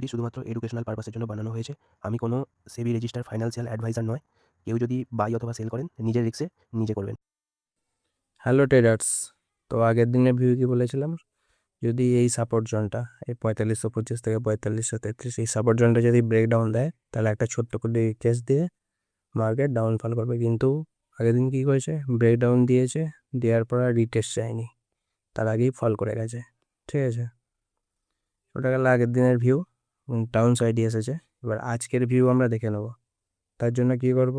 ভিডিওটি শুধুমাত্র এডুকেশনাল পারপাসের জন্য বানানো হয়েছে। আমি কোনো সেবি রেজিস্টার ফাইন্যান্সিয়াল অ্যাডভাইজার নয়। কেউ যদি বাই অথবা সেল করেন নিজের রিস্কে নিজে করবেন। হ্যালো ট্রেডার্স, তো আগের দিনের ভিউ কি বলেছিলাম, যদি এই সাপোর্ট জোনটা এই 4525 থেকে 4533 এই সাপোর্ট জোনটা যদি ব্রেকডাউন দেয় তাহলে একটা ছোট্ট করে রিটেস্ট দিয়ে মার্কেট ডাউনফল করবে। কিন্তু আগের দিন কী করেছে, ব্রেকডাউন দিয়েছে, দেওয়ার পর আর রিটেস্ট চায়নি, তার আগেই ফল করে গেছে। ঠিক আছে, ওটা গেল আগের দিনের ভিউ, ডাউন সাইডে এসেছে। এবার আজকের ভিউ আমরা দেখে নেব। তার জন্য কী করব,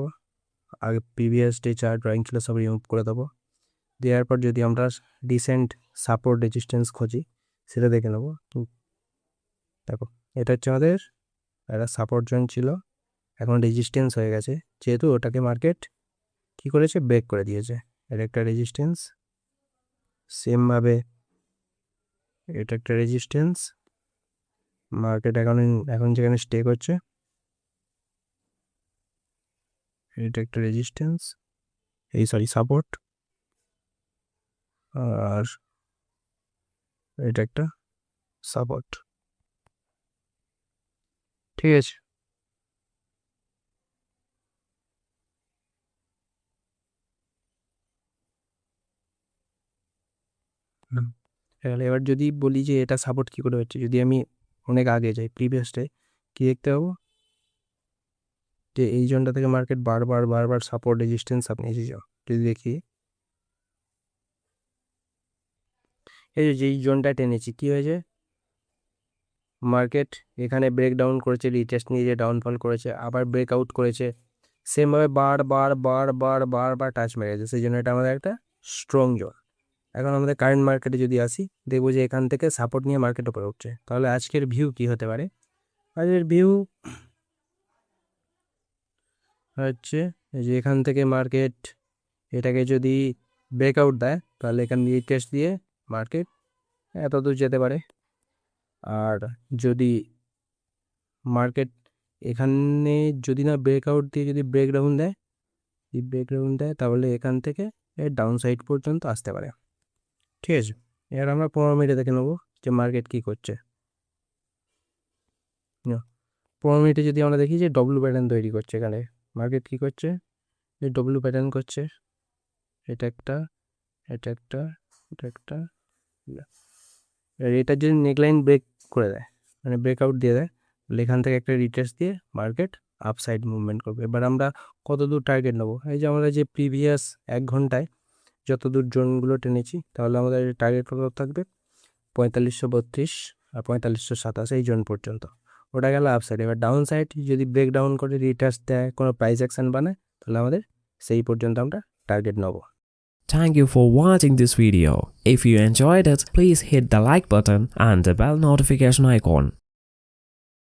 আগে প্রিভিয়াস ডে চার্ট ড্রয়িং ছিল সব রিমুভ করে দেবো। দেওয়ার পর যদি আমরা রিসেন্ট সাপোর্ট রেজিস্ট্যান্স খুঁজি সেটা দেখে নেব। দেখো, এটা হচ্ছে আমাদের একটা সাপোর্ট জোন ছিল, এখন রেজিস্ট্যান্স হয়ে গেছে, যেহেতু ওটাকে মার্কেট কী করেছে, ব্রেক করে দিয়েছে। এটা একটা রেজিস্ট্যান্স, সেমভাবে এটা একটা রেজিস্ট্যান্স। মার্কেট এখন যেখানে স্টে করছে এটা একটা রেজিস্ট্যান্স, সাপোর্ট, আর এটা একটা সাপোর্ট। ঠিক আছে, এবার যদি বলি যে এটা সাপোর্ট কী করে হচ্ছে, যদি আমি অনেক আগে যাই প্রিভিয়াস ডে, কী দেখতে পাবো যে এই জোনটা থেকে মার্কেট বারবার সাপোর্ট রেজিস্ট্যান্স আপনি এসে যাও। যদি দেখি এই যে যেই জোনটা টেনেছি, কী হয়েছে, মার্কেট এখানে ব্রেকডাউন করেছে, রিটেস্ট নিয়ে যে ডাউনফল করেছে, আবার ব্রেকআউট করেছে, সেমভাবে বারবার টাচ মেরেছে। সেই জন্য এটা আমাদের একটা স্ট্রং জোন। এখন আমাদের কারেন্ট মার্কেটে যদি আসি, দেখবো যে এখান থেকে সাপোর্ট নিয়ে মার্কেট উপরে উঠছে। তাহলে আজকের ভিউ কি হতে পারে, আজকের ভিউ হচ্ছে যে এখান থেকে মার্কেট এটাকে যদি ব্রেকআউট দেয় তাহলে এখান দিয়ে টেস্ট দিয়ে মার্কেট এত দূর যেতে পারে। আর যদি মার্কেট এখানে যদি না ব্রেকআউট দিয়ে যদি ব্রেকডাউন দেয় তাহলে এখান থেকে ডাউন সাইড পর্যন্ত আসতে পারে। ঠিক আছে, এবার আমরা 15 মিনিটে দেখে নেবো যে মার্কেট কী করছে। 15 মিনিটে যদি আমরা দেখি যে ডব্লু প্যাটার্ন তৈরি করছে, এখানে মার্কেট কী করছে, এই ডব্লু প্যাটার্ন করছে, এটা একটা, এটা যদি নেকলাইন ব্রেক করে দেয়, মানে ব্রেকআউট দিয়ে দেয়, তাহলে এখান থেকে একটা রিটেস্ট দিয়ে মার্কেট আপসাইড মুভমেন্ট করবে। এবার আমরা কত দূর টার্গেট নেবো, এই যে আমরা যে প্রিভিয়াস 1 ঘন্টায় যত দূর জোনগুলো টেনেছি, তাহলে আমাদের টার্গেট কত থাকবে, 4532 আর 4527 এই জোন পর্যন্ত। ওটা গেল আপসাইড। এবার ডাউন সাইড যদি ব্রেকডাউন করে রিটেস্ট দেয়, কোনো প্রাইস অ্যাকশন বানায়, তাহলে আমাদের সেই পর্যন্ত আমরা টার্গেট নেবো। Thank you for watching this video. If you enjoyed it, please hit the like button and the bell notification icon.